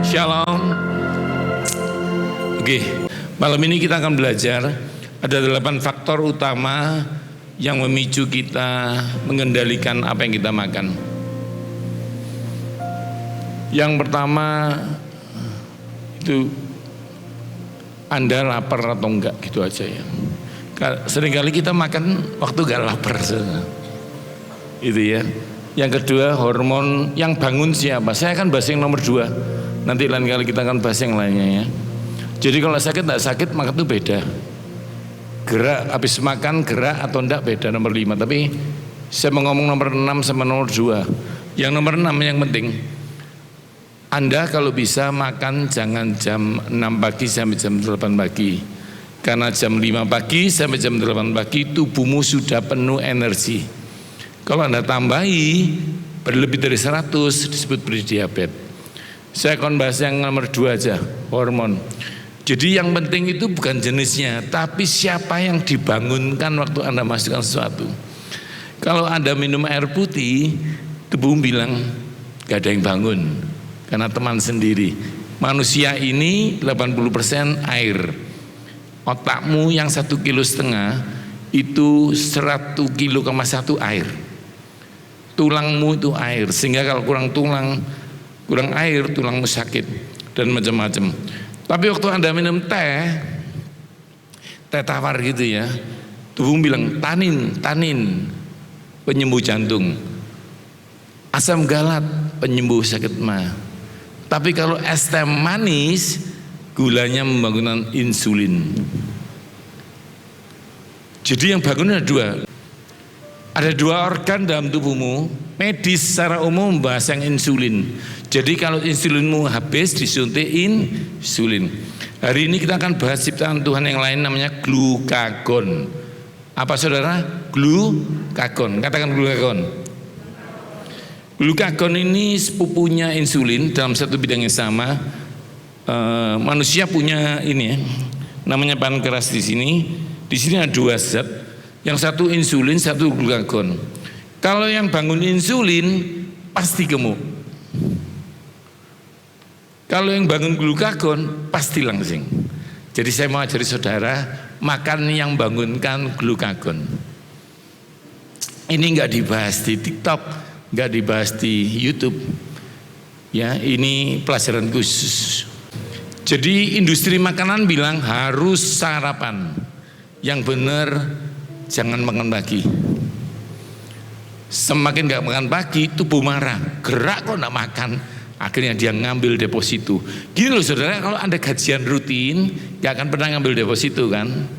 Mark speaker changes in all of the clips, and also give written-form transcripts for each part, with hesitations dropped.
Speaker 1: Shalom. Oke, malam ini kita akan belajar ada 8 faktor utama yang memicu kita mengendalikan apa yang kita makan. Yang pertama itu Anda lapar atau enggak, gitu aja ya. Seringkali kita makan waktu enggak lapar, itu ya. Yang kedua, hormon yang bangun siapa? Saya akan bahas yang nomor 2. Nanti lain kali kita akan bahas yang lainnya ya. Jadi kalau sakit enggak sakit makan itu beda. Gerak habis makan gerak atau enggak beda nomor 5. Tapi saya mau ngomong nomor 6 sama nomor 2. Yang nomor 6 yang penting, Anda kalau bisa makan jangan jam 6 pagi sampai jam 8 pagi. Karena jam 5 pagi sampai jam 8 pagi tubuhmu sudah penuh energi. Kalau Anda tambahi berlebih dari 100 disebut prediabetes. Saya akan bahas yang nomor 2 aja, hormon. Jadi yang penting itu bukan jenisnya, tapi siapa yang dibangunkan waktu Anda masukkan sesuatu. Kalau Anda minum air putih, tubuh bilang gak ada yang bangun. Karena teman sendiri. Manusia ini 80% air. Otakmu yang 1,5 kilo itu 1,1 kilo air. Tulangmu itu air, sehingga kalau kurang tulang, kurang air, tulangmu sakit dan macam-macam. Tapi waktu Anda minum teh tawar gitu ya, tubuh bilang tanin, penyembuh jantung, asam galat, penyembuh sakit mah. Tapi kalau es teh manis, gulanya membangunkan insulin. Jadi yang bangun ada 2. Ada 2 organ dalam tubuhmu. Medis secara umum membahas yang insulin. Jadi kalau insulinmu habis disuntik insulin. Hari ini kita akan bahas ciptaan Tuhan yang lain namanya glukagon. Apa saudara? Glukagon. Katakan glukagon. Glukagon ini sepupunya insulin dalam satu bidang yang sama. Manusia punya ini ya, namanya pankreas di sini. Di sini ada 2 zat. Yang satu insulin, satu glukagon. Kalau yang bangun insulin pasti gemuk. Kalau yang bangun glukagon pasti langsing. Jadi saya mau ajari saudara makan yang bangunkan glukagon. Ini enggak dibahas di TikTok, enggak dibahas di YouTube. Ya, ini pelajaran khusus. Jadi industri makanan bilang harus sarapan. Yang benar jangan makan pagi. Semakin gak makan pagi tubuh marah, gerak kok gak makan, akhirnya dia ngambil deposito. Gini loh saudara, kalau Anda gajian rutin gak akan pernah ngambil deposito kan.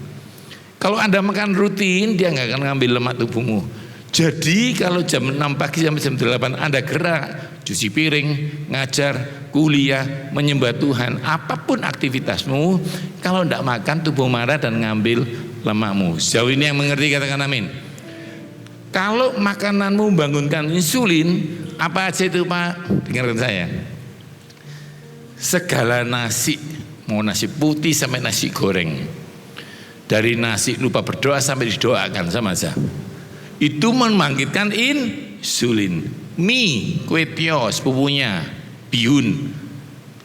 Speaker 1: Kalau Anda makan rutin dia gak akan ngambil lemak tubuhmu. Jadi kalau jam 6 pagi sampai jam 8 Anda gerak, cuci piring, ngajar, kuliah, menyembah Tuhan, apapun aktivitasmu, kalau tidak makan tubuh marah dan ngambil lemakmu. Sejauh ini yang mengerti katakan amin. Kalau makananmu membangunkan insulin, apa aja itu Pak? Dengarkan saya. Segala nasi, mau nasi putih sampai nasi goreng, dari nasi lupa berdoa sampai didoakan sama aja. Itu membangkitkan insulin. Mie, kue tio, sepupunya, bihun,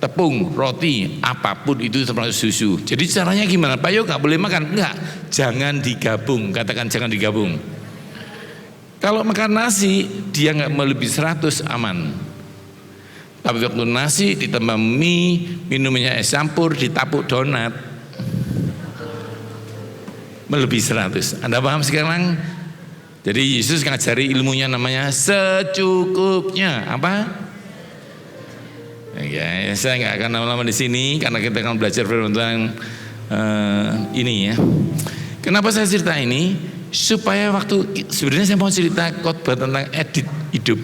Speaker 1: tepung, roti, apapun itu termasuk susu. Jadi caranya gimana? Pak Yo gak boleh makan? Enggak, jangan digabung. Katakan jangan digabung. Kalau makan nasi dia gak melebihi 100 aman. Tapi waktu nasi ditambah mie, minumnya es campur, ditapuk donat, melebihi 100. Anda paham sekarang? Jadi Yesus ngajari ilmunya namanya secukupnya. Apa? Ya, saya nggak akan lama-lama di sini karena kita akan belajar firman Tuhan ini ya. Kenapa saya cerita ini? Supaya waktu sebenarnya saya mau cerita khotbah tentang edit hidup.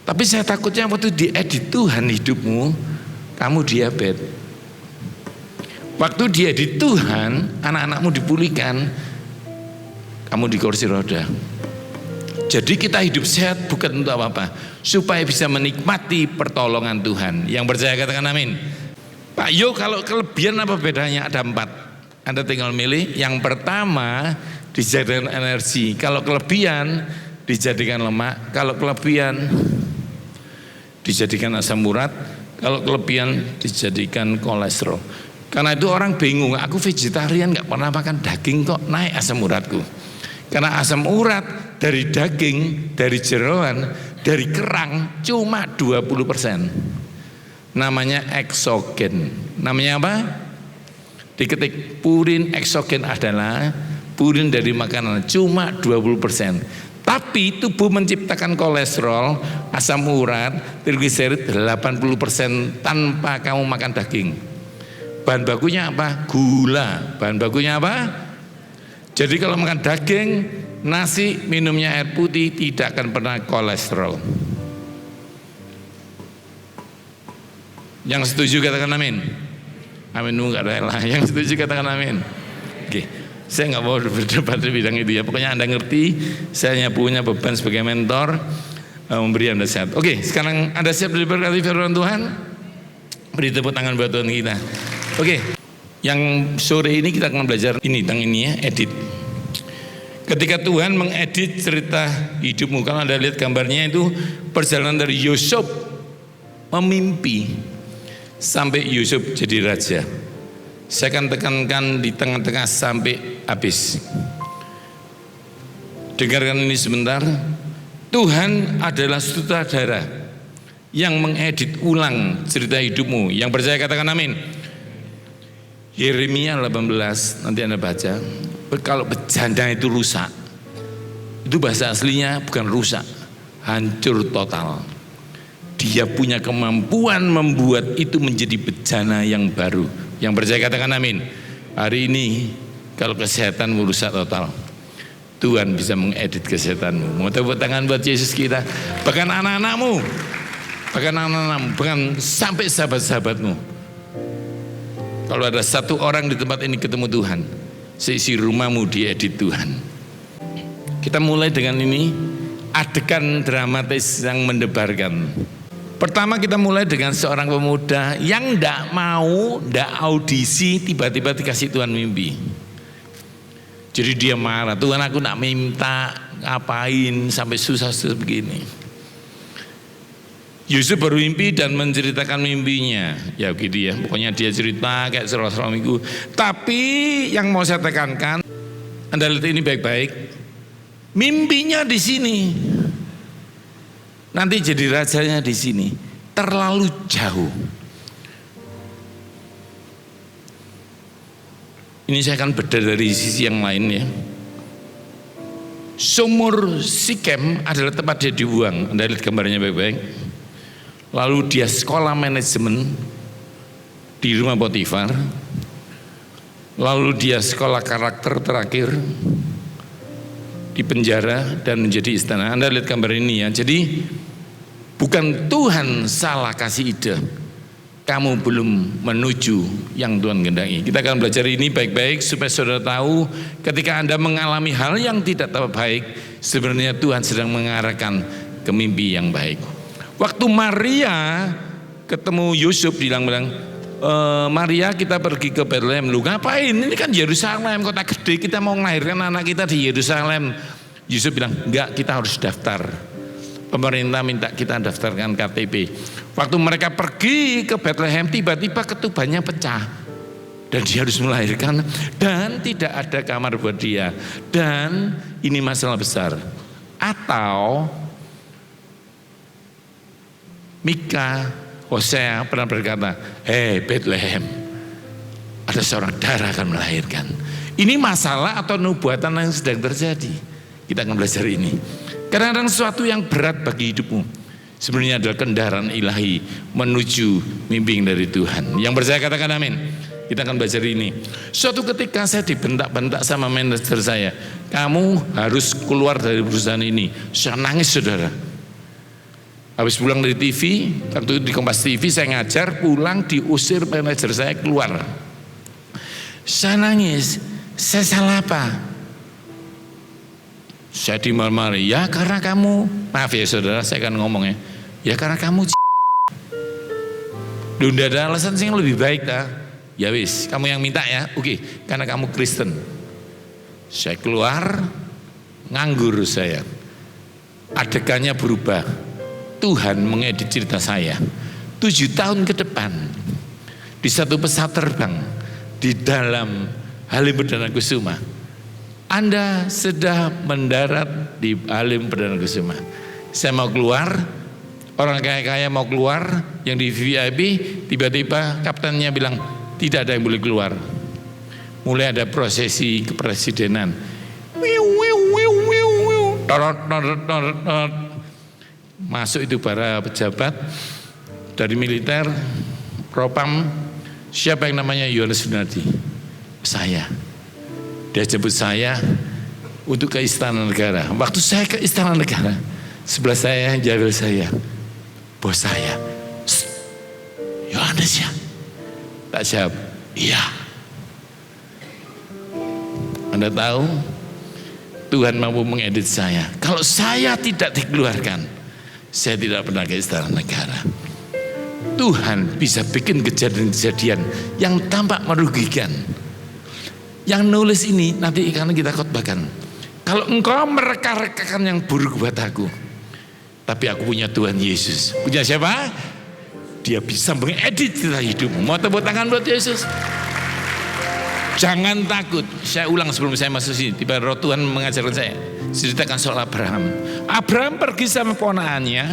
Speaker 1: Tapi saya takutnya waktu diedit Tuhan hidupmu, kamu diabetes. Waktu diedit Tuhan, anak-anakmu dipulihkan, kamu di kursi roda. Jadi kita hidup sehat bukan untuk apa-apa, supaya bisa menikmati pertolongan Tuhan. Yang percaya katakan amin. Pak Yo, kalau kelebihan apa bedanya? Ada 4. Anda tinggal milih. Yang pertama dijadikan energi. Kalau kelebihan dijadikan lemak. Kalau kelebihan dijadikan asam urat. kalau kelebihan dijadikan kolesterol. Karena itu orang bingung, aku vegetarian nggak pernah makan daging kok naik asam uratku. Karena asam urat dari daging, dari jeroan, dari kerang cuma 20%. Namanya eksogen. Namanya apa? Diketik purin. Eksogen adalah purin dari makanan cuma 20%. Tapi tubuh menciptakan kolesterol, asam urat, trigliserid 80% tanpa kamu makan daging. Bahan bakunya apa? Gula. Bahan bakunya apa? Jadi kalau makan daging, nasi, minumnya air putih, tidak akan pernah kolesterol. Yang setuju katakan amin. Amin enggak ada lah. Yang setuju katakan amin. Oke. Saya nggak mau berdebat di bidang itu ya. Pokoknya Anda ngerti, saya punya beban sebagai mentor memberi Anda sehat. Oke, sekarang Anda siap diberkati firman Tuhan? Beri tepuk tangan buat Tuhan kita. Oke, yang sore ini kita akan belajar ini tentang ini ya, edit. Ketika Tuhan mengedit cerita hidupmu, kalau Anda lihat gambarnya itu perjalanan dari Yusuf memimpi sampai Yusuf jadi raja. Saya akan tekankan di tengah-tengah sampai habis. Dengarkan ini sebentar. Tuhan adalah sutradara yang mengedit ulang cerita hidupmu. Yang percaya katakan amin. Yeremia 18 nanti Anda baca. Kalau bejana itu rusak, itu bahasa aslinya bukan rusak, hancur total. Dia punya kemampuan membuat itu menjadi bejana yang baru. Yang percaya katakan amin. Hari ini kalau kesehatan merusak total, Tuhan bisa mengedit kesehatanmu. Mau tepuk tangan buat Yesus kita. Bahkan anak-anakmu, bahkan sampai sahabat-sahabatmu. Kalau ada satu orang di tempat ini ketemu Tuhan, seisi rumahmu diedit Tuhan. Kita mulai dengan ini, adegan dramatis yang mendebarkan. Pertama kita mulai dengan seorang pemuda yang ndak audisi, tiba-tiba dikasih Tuhan mimpi. Jadi dia marah, Tuhan aku nak minta ngapain sampai susah begini. Yusuf baru mimpi dan menceritakan mimpinya. Ya gitu ya, pokoknya dia cerita kayak serah-serah minggu. Tapi yang mau saya tekankan, Anda lihat ini baik-baik. Mimpinya di sini. Nanti jadi rajanya di sini. Terlalu jauh. Ini saya akan bedah dari sisi yang lain ya. Sumur Sikem adalah tempat dia dibuang. Anda lihat gambarnya baik-baik. Lalu dia sekolah manajemen di rumah Potifar. Lalu dia sekolah karakter terakhir di penjara dan menjadi istana. Anda lihat gambar ini ya. Jadi bukan Tuhan salah kasih ide, kamu belum menuju yang Tuhan kehendaki. Kita akan belajar ini baik-baik supaya saudara tahu ketika Anda mengalami hal yang tidak baik, sebenarnya Tuhan sedang mengarahkan ke mimpi yang baik. Waktu Maria ketemu Yusuf bilang, Maria kita pergi ke Bethlehem. Lu ngapain? Ini kan Yerusalem, kota gede, kita mau melahirkan anak kita di Yerusalem. Yusuf bilang, enggak, kita harus daftar. Pemerintah minta kita daftarkan KTP. Waktu mereka pergi ke Bethlehem, tiba-tiba ketubannya pecah. Dan dia harus melahirkan. Dan tidak ada kamar buat dia. Dan ini masalah besar. Atau Mika, Hosea pernah berkata, hei Bethlehem, ada seorang darah akan melahirkan. Ini masalah atau nubuatan yang sedang terjadi. Kita akan belajar ini. Kadang-kadang sesuatu yang berat bagi hidupmu sebenarnya adalah kendaraan ilahi menuju mimpi dari Tuhan. Yang percaya katakan amin. Kita akan belajar ini. Suatu ketika saya dibentak-bentak sama manajer saya, kamu harus keluar dari perusahaan ini. Saya nangis saudara. Habis pulang dari TV, waktu itu di Kompas TV saya ngajar, pulang diusir manajer saya keluar. Saya nangis, saya salah apa? Saya dimarahi, ya karena kamu, maaf ya saudara, saya akan ngomong ya karena kamu udah ada alasan sih yang lebih baik dah. Ya wis, kamu yang minta ya, oke, karena kamu Kristen. Saya keluar, nganggur saya. Adegannya berubah. Tuhan mengedit cerita saya. 7 tahun ke depan di satu pesawat terbang di dalam Halim Perdana Kusuma. Anda sedang mendarat di Halim Perdana Kusuma. Saya mau keluar, orang kaya-kaya mau keluar, yang di VIP, tiba-tiba kaptennya bilang tidak ada yang boleh keluar. Mulai ada prosesi kepresidenan. Masuk itu para pejabat dari militer, propam. Siapa yang namanya Yohanes Sunardi? Saya. Dia jemput saya untuk ke Istana Negara. Waktu saya ke Istana Negara, sebelah saya jawil saya, bos saya, Yohanes ya? Tak jawab, iya. Anda tahu, Tuhan mampu mengedit saya. Kalau saya tidak dikeluarkan, saya tidak pernah ke Istana Negara. Tuhan bisa bikin kejadian-kejadian yang tampak merugikan. Yang nulis ini nanti akan kita khotbahkan. Kalau engkau mereka-rekakan yang buruk buat aku, tapi aku punya Tuhan Yesus. Punya siapa? Dia bisa mengedit cerita hidupmu. Mau tepuk tangan buat Yesus? Jangan takut. Saya ulang sebelum saya masuk sini. Tiba roh Tuhan mengajarkan saya. Ceritakan soal Abraham. Abraham pergi sama ponakannya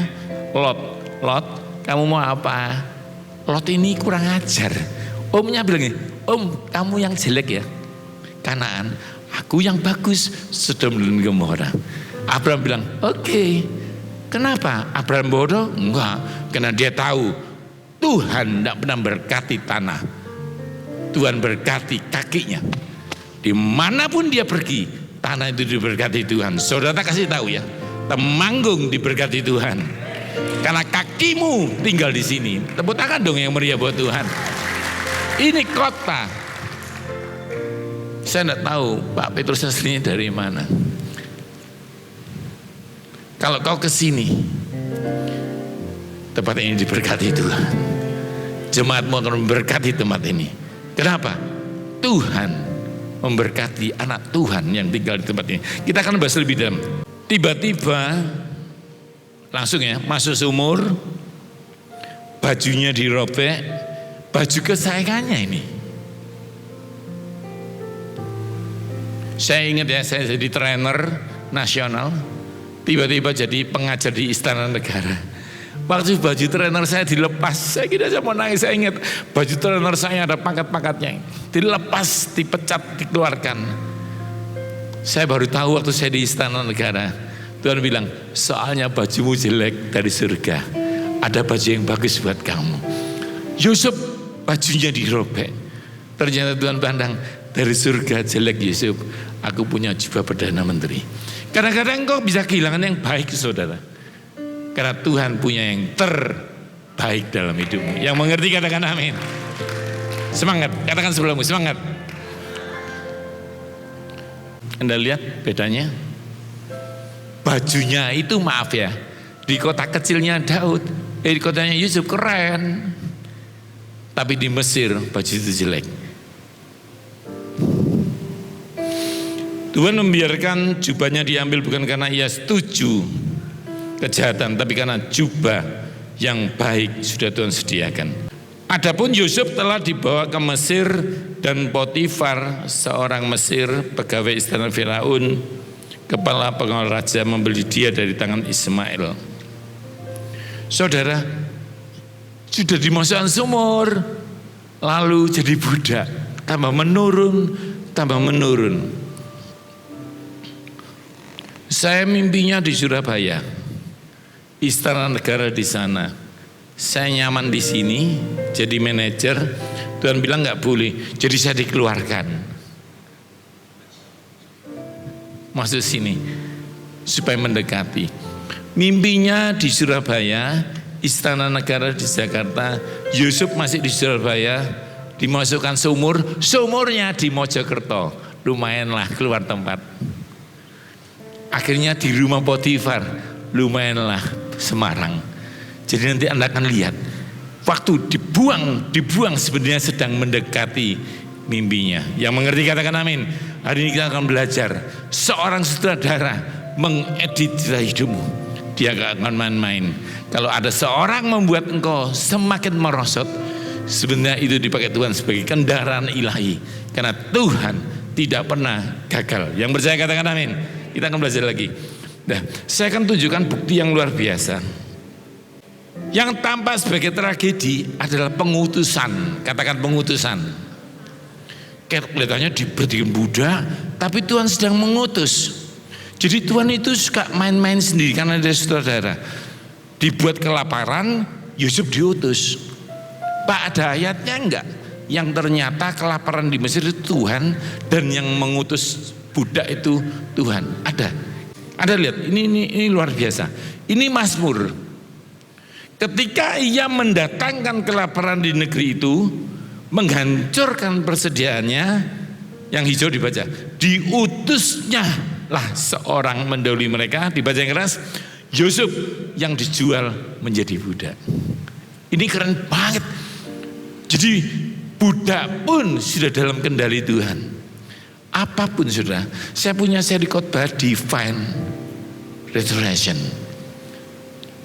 Speaker 1: Lot. Lot, kamu mau apa? Lot ini kurang ajar. Omnya bilang, Om, kamu yang jelek ya, Kanaan. Aku yang bagus, Sodom dan Gomora. Abraham bilang, oke. Kenapa? Abraham bodoh? Enggak. Karena dia tahu Tuhan tidak pernah berkati tanah. Tuhan berkati kakinya. Dimanapun dia pergi, tanah itu diberkati Tuhan. Saudara kasih tahu ya, Temanggung diberkati Tuhan. Karena kakimu tinggal di sini. Tepuk tangan dong yang meriah buat Tuhan. Ini kota. Saya tidak tahu Pak Petrus aslinya dari mana. Kalau kau ke sini, tempat ini diberkati Tuhan. Jemaatmu akan memberkati tempat ini. Kenapa? Tuhan memberkati anak Tuhan yang tinggal di tempat ini. Kita akan bahas lebih dalam. Tiba-tiba langsung ya masuk sumur, bajunya dirobek, baju kesayangannya ini. Saya ingat ya, saya jadi trainer nasional, tiba-tiba jadi pengajar di Istana Negara. Waktu baju trainer saya dilepas, saya kira saya mau nangis. Saya ingat baju trainer saya ada pangkat-pangkatnya, dilepas, dipecat, dikeluarkan. Saya baru tahu waktu saya di Istana Negara, Tuhan bilang, soalnya bajumu jelek dari surga, ada baju yang bagus buat kamu. Yusuf bajunya dirobek, ternyata Tuhan pandang, dari surga jelek Yusuf, aku punya jubah Perdana Menteri. Kadang-kadang kau bisa kehilangan yang baik, saudara, karena Tuhan punya yang terbaik dalam hidupmu. Yang mengerti katakan amin. Semangat, katakan sebelummu, semangat. Anda lihat bedanya? Bajunya itu maaf ya, di kota kecilnya Daud, di kotanya Yusuf keren, tapi di Mesir baju itu jelek. Tuhan membiarkan jubahnya diambil bukan karena ia setuju kejahatan, tapi karena jubah yang baik sudah Tuhan sediakan. Adapun Yusuf telah dibawa ke Mesir dan Potifar, seorang Mesir, pegawai istana Firaun, kepala pengawal raja, membeli dia dari tangan Ismail. Saudara, sudah dimasukkan sumur, lalu jadi budak, tambah menurun, tambah menurun. Saya mimpinya di Surabaya, Istana Negara di sana. Saya nyaman di sini, jadi manajer. Tuhan bilang nggak boleh, jadi saya dikeluarkan. Masuk sini supaya mendekati. Mimpinya di Surabaya, Istana Negara di Jakarta, Yusuf masih di Surabaya, dimasukkan sumur, sumurnya di Mojokerto. Lumayanlah keluar tempat. Akhirnya di rumah Potifar, lumayanlah Semarang. Jadi nanti Anda akan lihat, waktu dibuang sebenarnya sedang mendekati mimpinya. Yang mengerti katakan amin. Hari ini kita akan belajar seorang sutradara mengedit cerita hidupmu. dia gak akan main-main. Kalau ada seorang membuat engkau semakin merosot, sebenarnya itu dipakai Tuhan sebagai kendaraan ilahi, karena Tuhan tidak pernah gagal. Yang percaya katakan amin. Kita akan belajar lagi. Nah, saya akan tunjukkan bukti yang luar biasa. Yang tampak sebagai tragedi adalah pengutusan. Katakan pengutusan. Kelihatannya diberikan Buddha, tapi Tuhan sedang mengutus. Jadi Tuhan itu suka main-main sendiri. Karena ada saudara dibuat kelaparan, Yusuf diutus. Pak, ada ayatnya enggak? Yang ternyata kelaparan di Mesir itu Tuhan, dan yang mengutus budak itu Tuhan. Ada lihat, ini luar biasa. Ini Mazmur. Ketika ia mendatangkan kelaparan di negeri itu, menghancurkan persediaannya, yang hijau dibaca, diutusnya lah seorang mendahului mereka, dibaca yang keras, Yusuf yang dijual menjadi budak. Ini keren banget. Jadi budak pun sudah dalam kendali Tuhan. Apapun sudah. Saya punya seri khotbah Divine Restoration.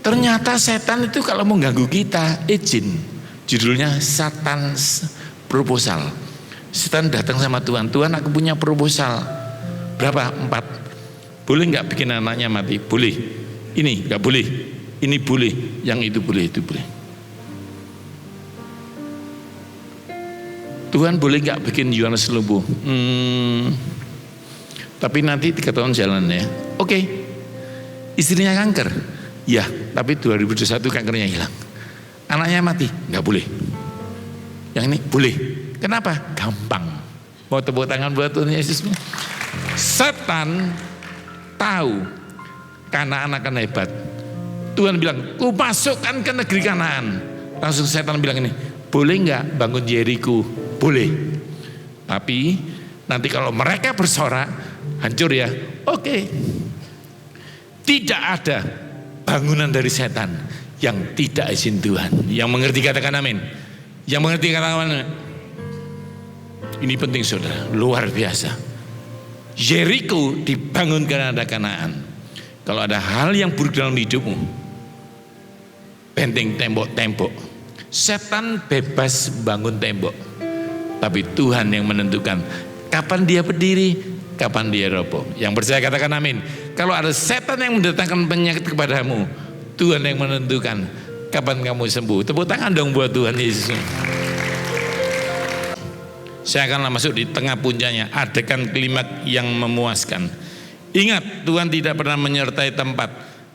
Speaker 1: Ternyata setan itu kalau mau ganggu kita, izin. Judulnya Satan's Proposal. Setan datang sama Tuhan, Tuhan aku punya proposal. Berapa? 4. Boleh nggak bikin anaknya mati? Boleh. Ini nggak boleh. Ini boleh. Yang itu boleh, itu boleh. Tuhan boleh nggak bikin Yohanes lumpuh? Tapi nanti 3 tahun jalan ya. Oke. Istrinya kanker. Ya, tapi 2021 kankernya hilang. Anaknya mati, nggak boleh. Yang ini boleh. Kenapa? Gampang. Mau tepuk tangan buat Tuhan Yesus? Setan tahu Kanaan akan hebat. Tuhan bilang, ku masukkan ke negeri Kanaan. Langsung setan bilang ini, boleh nggak bangun Yeriko? Boleh. Tapi nanti kalau mereka bersorak, hancur ya. Oke. Tidak ada bangunan dari setan yang tidak izin Tuhan. Yang mengerti katakan amin. Yang mengerti katakan amin. Ini penting saudara, luar biasa. Yeriko dibangun karena ada Kanaan. Kalau ada hal yang buruk dalam hidupmu, benteng tembok-tembok, setan bebas bangun tembok, tapi Tuhan yang menentukan kapan dia berdiri, kapan dia roboh. Yang percaya katakan amin. Kalau ada setan yang mendatangkan penyakit kepadamu, Tuhan yang menentukan kapan kamu sembuh. Tepuk tangan dong buat Tuhan Yesus. Saya akan masuk di tengah puncaknya, adegan klimaks yang memuaskan. Ingat, Tuhan tidak pernah menyertai tempat,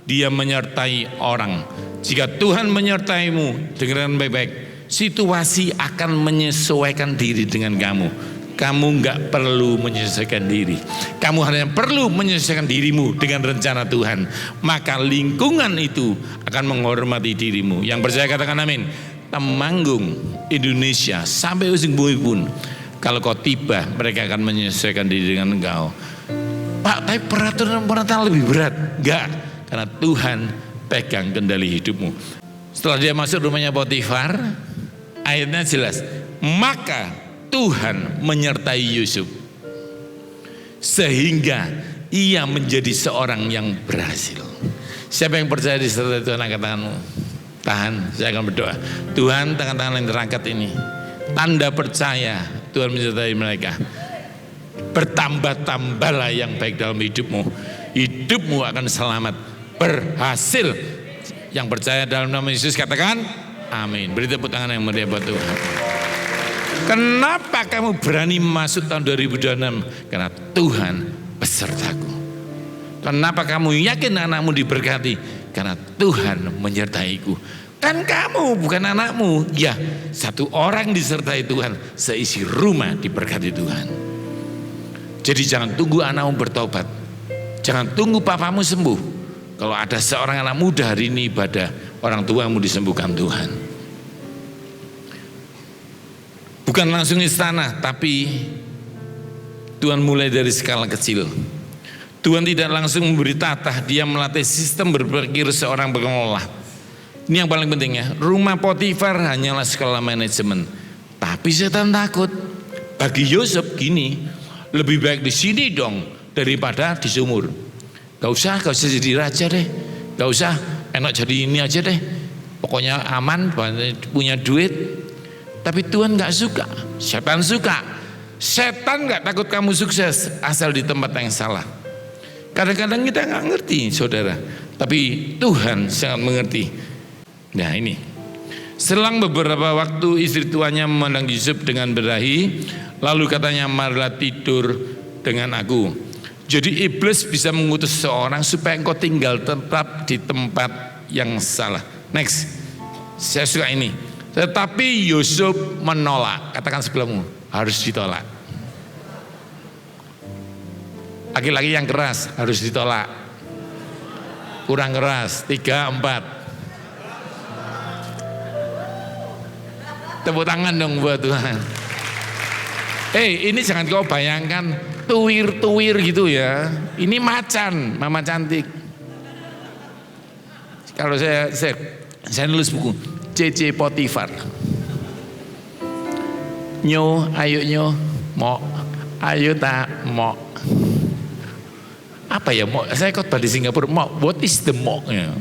Speaker 1: Dia menyertai orang. Jika Tuhan menyertaimu, dengarkan baik-baik, situasi akan menyesuaikan diri dengan kamu. Kamu nggak perlu menyesuaikan diri. Kamu hanya perlu menyesuaikan dirimu dengan rencana Tuhan. Maka lingkungan itu akan menghormati dirimu. Yang percaya katakan amin. Temanggung Indonesia sampai ujung bumi pun, kalau kau tiba, mereka akan menyesuaikan diri dengan engkau. Pak, tapi peraturan lebih berat. Enggak, karena Tuhan pegang kendali hidupmu. Setelah dia masuk rumahnya Potifar, ayatnya jelas. Maka Tuhan menyertai Yusuf sehingga ia menjadi seorang yang berhasil. Siapa yang percaya disertai Tuhan, angkat tanganmu. Tahan, saya akan berdoa. Tuhan, tangan-tangan yang terangkat ini, tanda percaya Tuhan menyertai mereka. Bertambah-tambahlah yang baik dalam hidupmu. Hidupmu akan selamat, berhasil. Yang percaya dalam nama Yesus katakan amin. Beri tepuk tangan yang meriah buat Tuhan. Kenapa kamu berani masuk tahun 2026? Karena Tuhan besertaku. Kenapa kamu yakin anakmu diberkati? Karena Tuhan menyertaiku. Kan kamu bukan anakmu. Ya, satu orang disertai Tuhan, seisi rumah diberkati Tuhan. Jadi jangan tunggu anakmu bertobat. Jangan tunggu papamu sembuh. Kalau ada seorang anak muda hari ini ibadah, orang tuamu disembuhkan Tuhan. Bukan langsung istana, tapi Tuhan mulai dari skala kecil. Tuhan tidak langsung memberi tatah, Dia melatih sistem berpikir seorang pengelola. Ini yang paling penting ya. Rumah Potifar hanyalah skala manajemen, tapi setan takut. Bagi Yusuf gini, lebih baik di sini dong daripada di sumur. Gak usah jadi raja deh. Gak usah, enak jadi ini aja deh. Pokoknya aman, punya duit. Tapi Tuhan gak suka, setan suka. Setan gak takut kamu sukses asal di tempat yang salah. Kadang-kadang kita gak ngerti saudara, tapi Tuhan sangat mengerti. Nah ini, selang beberapa waktu istri tuannya memandang Yusuf dengan berahi, lalu katanya, marilah tidur dengan aku. Jadi iblis bisa mengutus seorang supaya engkau tinggal tetap di tempat yang salah. Next, saya suka ini. Tetapi Yusuf menolak. Katakan sebelahmu, harus ditolak. Laki-laki yang keras harus ditolak. Kurang keras, 3, 4. Tepuk tangan dong buat Tuhan. Ini jangan kau bayangkan tuwir-tuwir gitu ya. Ini macan, mama cantik. Kalau saya nulis buku CC Potifar. Nyo, ayo nyo, mo, ayo tak mo. Apa ya mo? Saya khotbah di Singapura. Mo, what is the mo? Ya.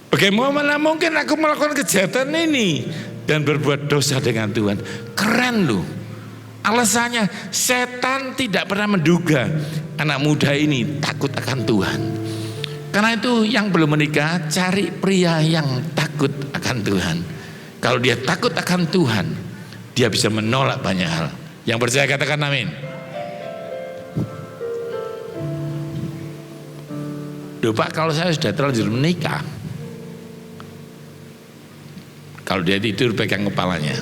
Speaker 1: Bagaimana mungkin aku melakukan kejahatan ini dan berbuat dosa dengan Tuhan? Keren loh. Alasannya setan tidak pernah menduga anak muda ini takut akan Tuhan. Karena itu yang belum menikah cari pria yang takut akan Tuhan. Kalau dia takut akan Tuhan, dia bisa menolak banyak hal. Yang percaya katakan amin. Duh Pak, kalau saya sudah terlanjur menikah, kalau dia tidur pegang kepalanya,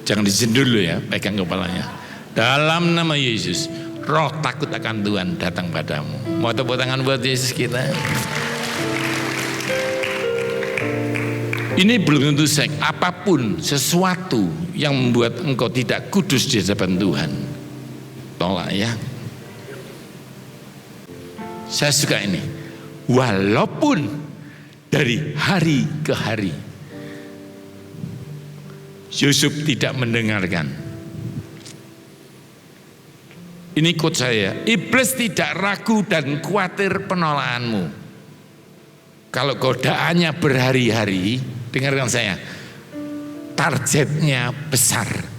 Speaker 1: jangan disendul dulu ya, pegang kepalanya. Dalam nama Yesus, roh takut akan Tuhan datang padamu. Mau tepuk tangan buat Yesus kita. Ini belum tentu seks, apapun sesuatu yang membuat engkau tidak kudus di hadapan Tuhan, tolak ya. Saya suka ini. Walaupun dari hari ke hari Yusuf tidak mendengarkan. Ini quote saya, iblis tidak ragu dan khawatir penolakanmu. Kalau godaannya berhari-hari, dengarkan saya, targetnya besar.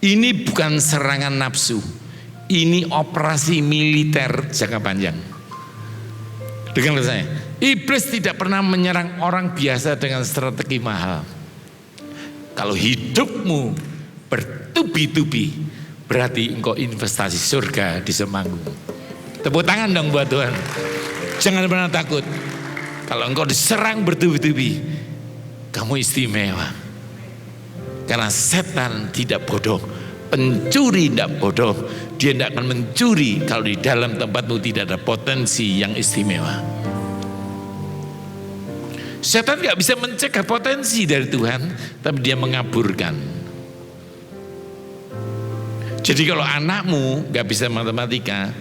Speaker 1: Ini bukan serangan nafsu, ini operasi militer jangka panjang. Dengarkan saya, iblis tidak pernah menyerang orang biasa dengan strategi mahal. Kalau hidupmu bertubi-tubi, berarti engkau investasi surga di Semanggung. Tepuk tangan dong buat Tuhan. Jangan pernah takut. Kalau engkau diserang bertubi-tubi, kamu istimewa. Karena setan tidak bodoh, pencuri tidak bodoh. Dia tidak akan mencuri kalau di dalam tempatmu tidak ada potensi yang istimewa. Setan gak bisa mencegah potensi dari Tuhan, tapi dia mengaburkan. Jadi kalau anakmu gak bisa matematika,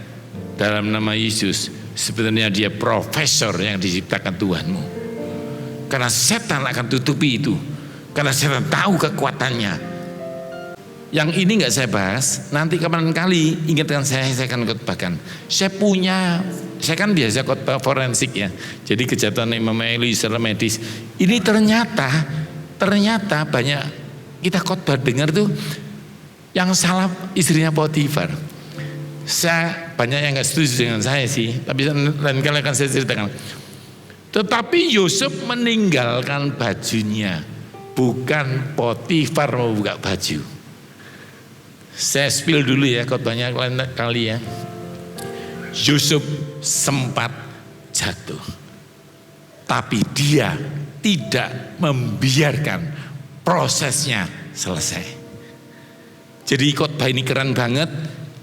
Speaker 1: dalam nama Yesus, sebenarnya dia profesor yang diciptakan Tuhanmu. Karena setan akan tutupi itu, karena setan tahu kekuatannya. Yang ini gak saya bahas, nanti kapan kali ingatkan saya akan khotbahkan. Saya kan biasa khotbah forensik ya. Jadi kejahatan Imam Eli secara medis. Ini ternyata banyak kita khotbah dengar tuh yang salah istrinya Potifar. Saya banyak yang gak setuju dengan saya sih, tapi lain kali akan saya ceritakan. Tetapi Yusuf meninggalkan bajunya, bukan Potifar mau buka baju. Saya spill dulu ya khotbahnya kali ya. Yusuf sempat jatuh, tapi dia tidak membiarkan prosesnya selesai. Jadi khotbah ini keren banget.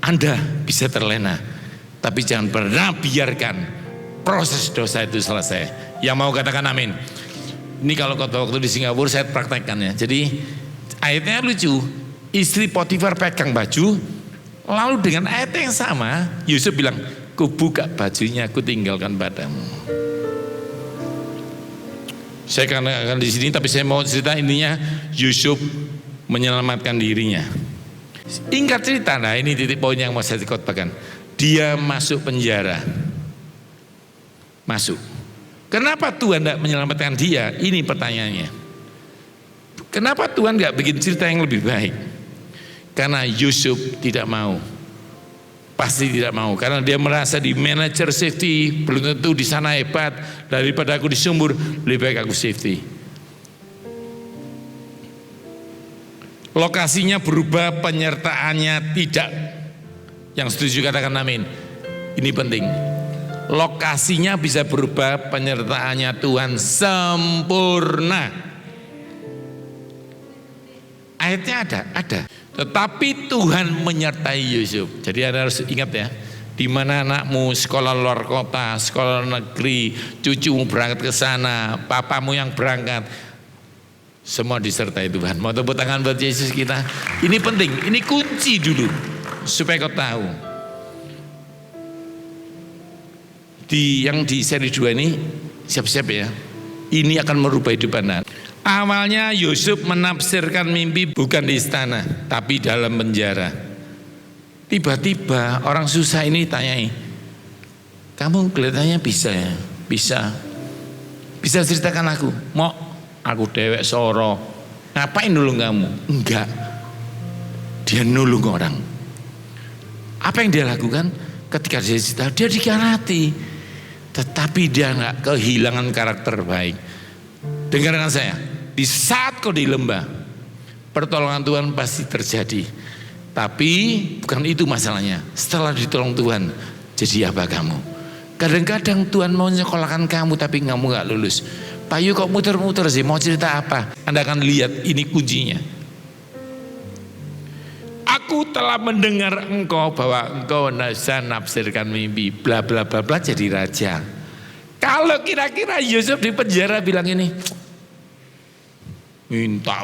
Speaker 1: Anda bisa terlena, tapi jangan pernah biarkan proses dosa itu selesai. Yang mau katakan amin. Ini kalau khotbah waktu di Singapura saya praktekkan ya. Jadi ayatnya lucu. Istri Potifar pegang baju, lalu dengan ayat yang sama Yusuf bilang, ku buka bajunya, ku tinggalkan padamu. Saya akan di sini, tapi saya mau cerita intinya Yusuf menyelamatkan dirinya. Ingat cerita, nah ini titik poin yang mau saya khotbahkan. Dia masuk penjara. masuk. Kenapa Tuhan tidak menyelamatkan dia? Ini pertanyaannya. Kenapa Tuhan nggak bikin cerita yang lebih baik? Karena Yusuf tidak mau. Pasti tidak mau, karena dia merasa di manager safety, belum tentu di sana hebat, daripada aku di sumur, lebih baik aku safety. Lokasinya berubah, penyertaannya tidak. Yang setuju katakan amin. Ini penting. Lokasinya bisa berubah, penyertaannya Tuhan sempurna. Ayatnya ada. Tetapi Tuhan menyertai Yusuf. Jadi Anda harus ingat ya, di mana anakmu sekolah luar kota, sekolah negeri, cucumu berangkat ke sana, papamu yang berangkat, semua disertai Tuhan. Mau tepuk tangan buat Yesus kita. Ini penting, ini kunci dulu supaya kau tahu. Yang di seri 2 ini siap-siap ya. Ini akan merubah hidup Anda. Awalnya Yusuf menafsirkan mimpi bukan di istana, tapi dalam penjara. Tiba-tiba orang susah ini tanyai, kamu kelihatannya bisa ya? Bisa ceritakan aku? Mau aku dewek soro, ngapain nulung kamu? Enggak, dia nulung orang. Apa yang dia lakukan? Ketika dia cerita, dia dikhianati, tetapi dia enggak kehilangan karakter baik. Dengarkan saya, di saat kau di lembah, pertolongan Tuhan pasti terjadi. Tapi bukan itu masalahnya. Setelah ditolong Tuhan, jadi apa kamu? Kadang-kadang Tuhan mau nyekolahkan kamu, tapi kamu gak lulus. Pak Yu kok muter-muter sih, mau cerita apa? Anda akan lihat, ini kuncinya. Aku telah mendengar engkau bahwa engkau bisa nafsirkan mimpi, bla bla bla bla, jadi raja. Kalau kira-kira Yusuf di penjara bilang ini, minta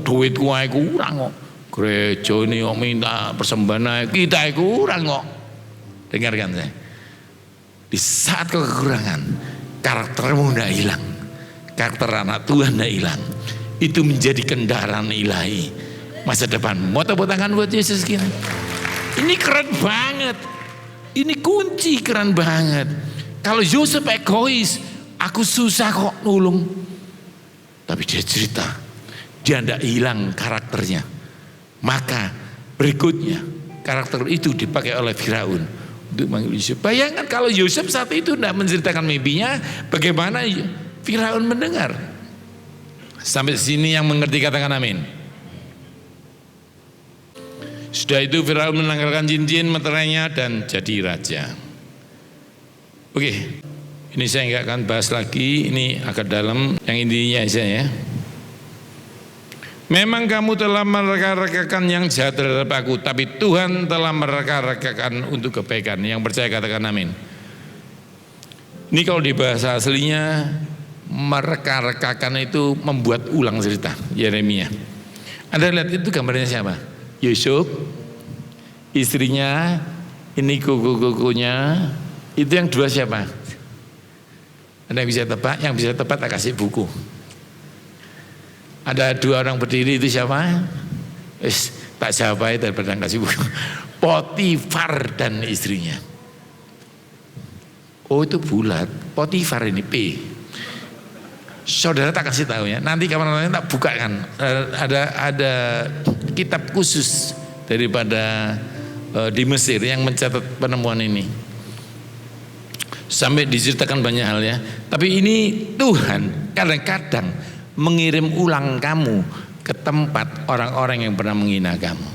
Speaker 1: duitku ae kurang kok, gereja ini kok minta persembahan kita kurang kok. Dengarkan saya, di saat kau kekurangan, karaktermu tidak hilang, karakter anak Tuhan tidak hilang, itu menjadi kendaraan ilahi masa depan. Mau tepuk tangan buat Yesus kita. Ini keren banget, ini kunci keren banget. Kalau Yusuf egois, aku susah kok nulung, tapi dia cerita, dia tidak hilang karakternya. Maka berikutnya karakter itu dipakai oleh Firaun untuk manggil Yusuf. Bayangkan kalau Yusuf saat itu tidak menceritakan mimpinya, bagaimana Firaun mendengar. Sampai sini yang mengerti katakan amin. Sudah itu Firaun menanggalkan cincin meterainya dan jadi raja. Oke, ini saya nggak akan bahas lagi, ini agak dalam, yang intinya aja ya. Memang kamu telah mereka-rekakan yang jahat terhadap aku, tapi Tuhan telah mereka-rekakan untuk kebaikan. Yang percaya katakan amin. Ini kalau di bahasa aslinya, mereka-rekakan itu membuat ulang cerita, Yeremia. Anda lihat itu gambarnya siapa? Yusuf, istrinya, ini kuku-kukunya. Itu yang dua siapa? Anda bisa tebak, yang bisa tebak tak kasih buku. Ada dua orang berdiri itu siapa? Tak siapa itu daripada kasih buku. Potifar dan istrinya. Oh itu bulat, Potifar ini P. Saudara tak kasih tahu ya. Nanti kapan-kapan tak bukakan. Ada kitab khusus daripada di Mesir yang mencatat penemuan ini. Sampai diceritakan banyak hal ya. Tapi ini Tuhan kadang-kadang mengirim ulang kamu ke tempat orang-orang yang pernah menghina kamu,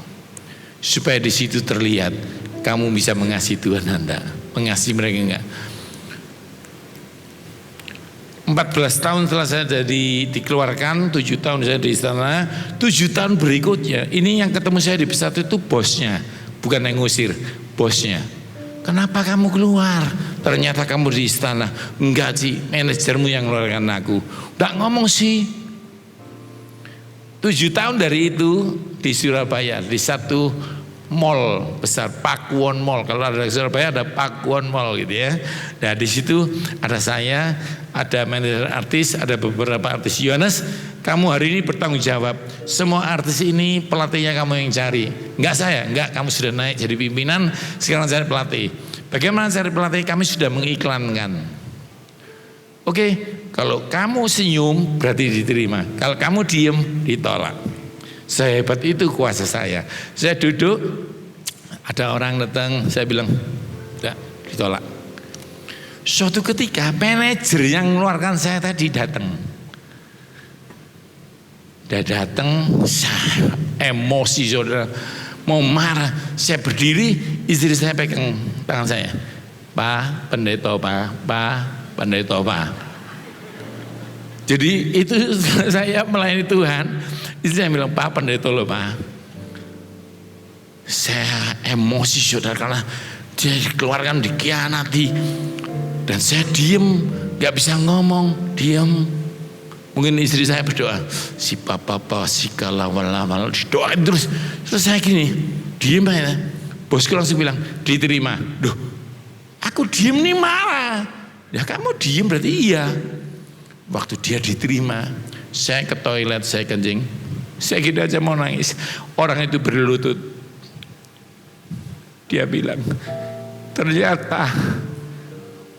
Speaker 1: supaya di situ terlihat kamu bisa mengasihi Tuhan Anda, mengasihi mereka enggak. 14 tahun setelah saya dikeluarkan, 7 tahun saya di istana, 7 tahun berikutnya ini yang ketemu saya di pesawat itu bosnya, bukan yang ngusir, bosnya. Kenapa kamu keluar? Ternyata kamu di istana. Enggak sih, manajermu yang ngeluarkan aku. Enggak ngomong sih. 7 tahun dari itu di Surabaya, di satu mall besar, Pakuwon Mall. Kalau ada di Surabaya ada Pakuwon Mall gitu ya. Nah di situ ada saya, ada manajer artis, ada beberapa artis. Yohanes, kamu hari ini bertanggung jawab. Semua artis ini pelatihnya kamu yang cari. Enggak saya, enggak, kamu sudah naik jadi pimpinan, sekarang saya pelatih. Bagaimana cari pelatih? Kami sudah mengiklankan. Oke, kalau kamu senyum berarti diterima. Kalau kamu diem ditolak. Sehebat itu kuasa saya. Saya duduk, ada orang datang, saya bilang, enggak, ditolak. Suatu ketika manajer yang mengeluarkan saya tadi datang. Dia datang, saya emosi saudara, mau marah. Saya berdiri, istri saya pegang tangan saya. Pak pendeta, Pak pendeta, Pak. Jadi itu saya melayani Tuhan. Istri saya bilang, Pak pendeta loh Pak. Saya emosi saudara karena dia dikeluarkan, dikhianati. Dan saya diem, gak bisa ngomong, diem. Mungkin istri saya berdoa, si papa si kalawal doain terus saya gini, diem aja. Bosku langsung bilang, diterima. Duh, aku diem nih marah. Ya kamu diem berarti iya. Waktu dia diterima, saya ke toilet, saya kencing. Saya gitu aja mau nangis. Orang itu berlutut. Dia bilang, ternyata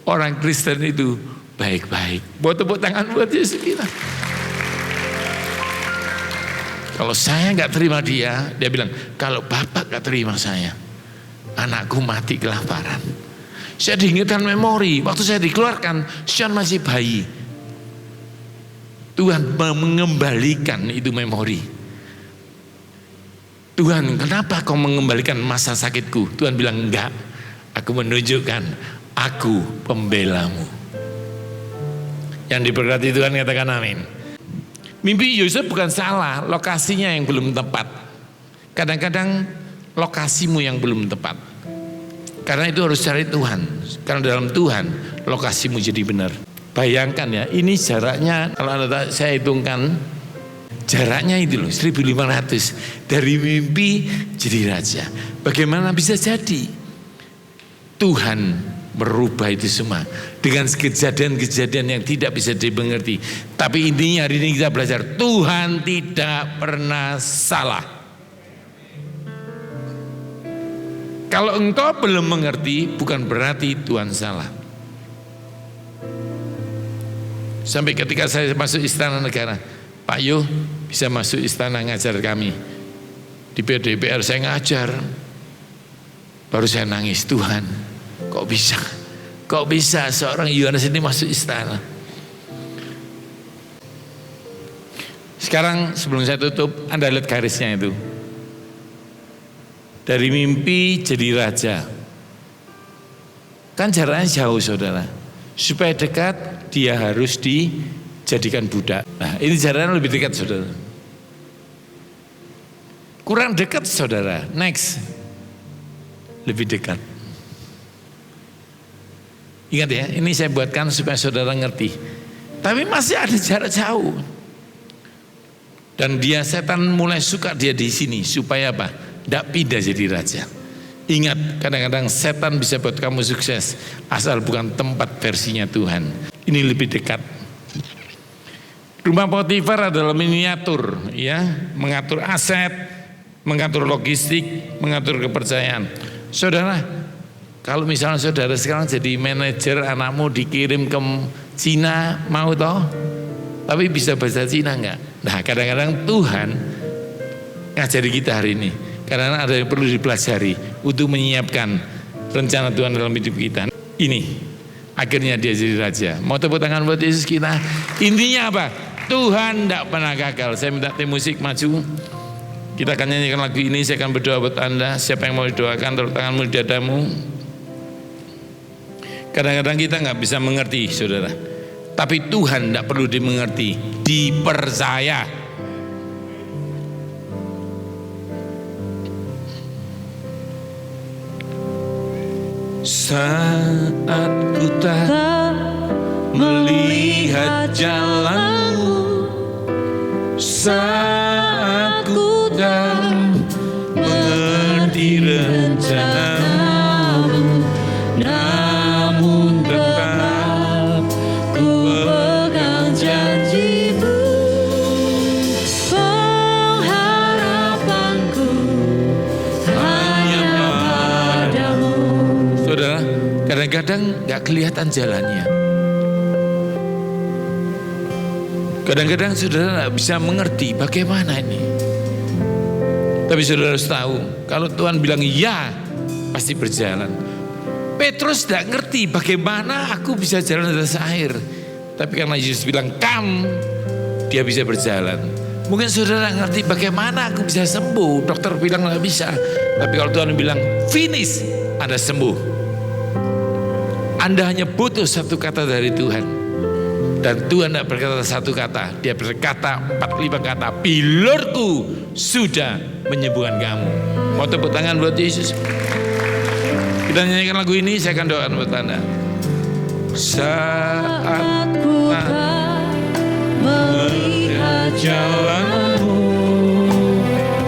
Speaker 1: orang Kristen itu baik-baik. Buat tepuk tangan buat Yesus kita. Kalau saya nggak terima dia bilang, kalau bapak nggak terima saya, anakku mati kelaparan. Saya diingatkan memori, waktu saya dikeluarkan, Sean masih bayi. Tuhan mengembalikan itu memori. Tuhan, kenapa kau mengembalikan masa sakitku? Tuhan bilang, enggak, aku menunjukkan aku pembelamu. Yang diberkati Tuhan katakan amin. Mimpi Yusuf bukan salah, lokasinya yang belum tepat. Kadang-kadang lokasimu yang belum tepat. Karena itu harus cari Tuhan. Karena dalam Tuhan lokasimu jadi benar. Bayangkan ya, ini jaraknya kalau saya hitungkan jaraknya itu loh 1500 dari mimpi jadi raja. Bagaimana bisa jadi? Tuhan merubah itu semua dengan kejadian-kejadian yang tidak bisa dimengerti. Tapi intinya hari ini kita belajar Tuhan tidak pernah salah. Kalau engkau belum mengerti bukan berarti Tuhan salah. Sampai ketika saya masuk istana negara, Pak Yo bisa masuk istana ngajar kami. Di DPR saya ngajar. Baru saya nangis, Tuhan kok bisa? Kok bisa seorang Yohanes ini masuk istana? Sekarang sebelum saya tutup, Anda lihat garisnya itu. Dari mimpi jadi raja. Kan jaraknya jauh saudara. Supaya dekat dia harus dijadikan budak. Nah ini jaraknya lebih dekat saudara. Kurang dekat saudara. Next. Lebih dekat. Ingat ya, ini saya buatkan supaya saudara ngerti. Tapi masih ada jarak jauh. Dan dia setan mulai suka dia di sini supaya apa? Tidak pindah jadi raja. Ingat, kadang-kadang setan bisa buat kamu sukses asal bukan tempat versinya Tuhan. Ini lebih dekat. Rumah Potifar adalah miniatur, ya, mengatur aset, mengatur logistik, mengatur kepercayaan. Saudara, kalau misalnya saudara sekarang jadi manajer, anakmu dikirim ke Cina, mau toh? Tapi bisa bahasa Cina enggak? Nah, kadang-kadang Tuhan ngajari kita hari ini. Karena ada yang perlu dipelajari untuk menyiapkan rencana Tuhan dalam hidup kita. Ini akhirnya dia jadi raja. Mau tepuk tangan buat Yesus kita. Intinya apa? Tuhan tidak pernah gagal. Saya minta tim musik maju. Kita akan nyanyikan lagu ini. Saya akan berdoa buat Anda. Siapa yang mau didoakan, taruh tanganmu di dadamu. Kadang-kadang kita nggak bisa mengerti, saudara. Tapi Tuhan tidak perlu dimengerti, dipercaya. Saat ku tak melihat jalanmu, saat ku tak mengerti rencanamu, namun tetap ku pegang janjimu. Pengharapanku hanya padamu. Saudara, kadang-kadang gak kelihatan jalannya. Kadang-kadang saudara tidak bisa mengerti bagaimana ini. Tapi saudara harus tahu, kalau Tuhan bilang ya, pasti berjalan. Petrus tidak ngerti bagaimana aku bisa jalan di atas air. Tapi karena Yesus bilang come, dia bisa berjalan. Mungkin saudara ngerti bagaimana aku bisa sembuh. Dokter bilang nggak bisa. Tapi kalau Tuhan bilang finish, Anda sembuh. Anda hanya butuh satu kata dari Tuhan. Dan Tuhan tidak berkata satu kata, dia berkata 4-5 kata. Pilurku sudah menyembuhkan kamu. Mau tepuk tangan buat Yesus. Kita nyanyikan lagu ini, saya akan doakan buat Anda. Saat ku melihat jalanmu,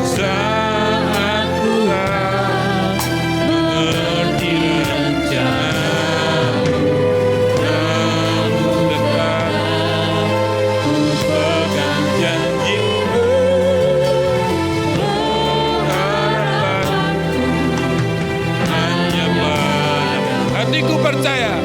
Speaker 1: saat ku mengerti rencanamu, namun tetap ku pegang janjimu, harapanku hanya padamu. Hatiku percaya.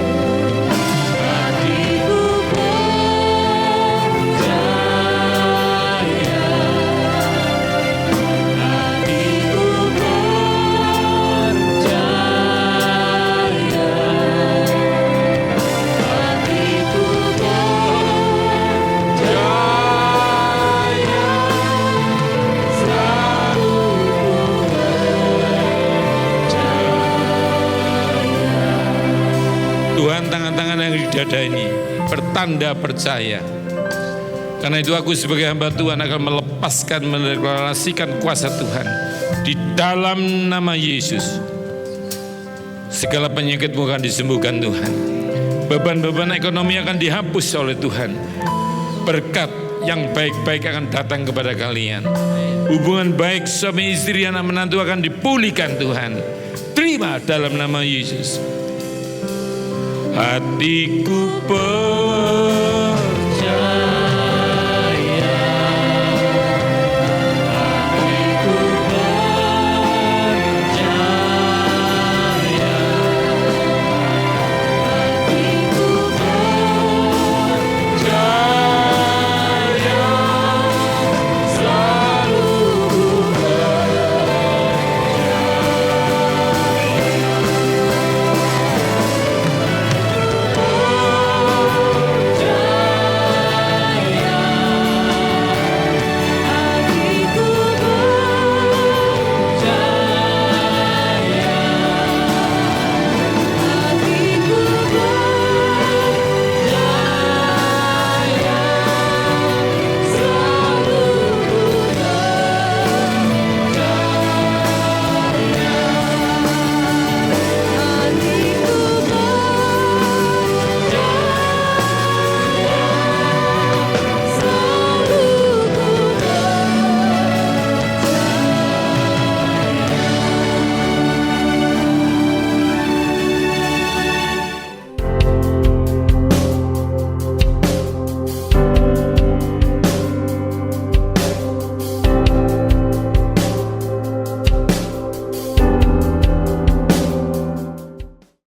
Speaker 1: Tuhan, tangan-tangan yang di dada ini bertanda percaya. Karena itu aku sebagai hamba Tuhan akan melepaskan, mendeklarasikan kuasa Tuhan di dalam nama Yesus. Segala penyakitmu akan disembuhkan Tuhan. Beban-beban ekonomi akan dihapus oleh Tuhan. Berkat yang baik-baik akan datang kepada kalian. Hubungan baik suami istri, anak menantu akan dipulihkan Tuhan. Terima dalam nama Yesus. Hatiku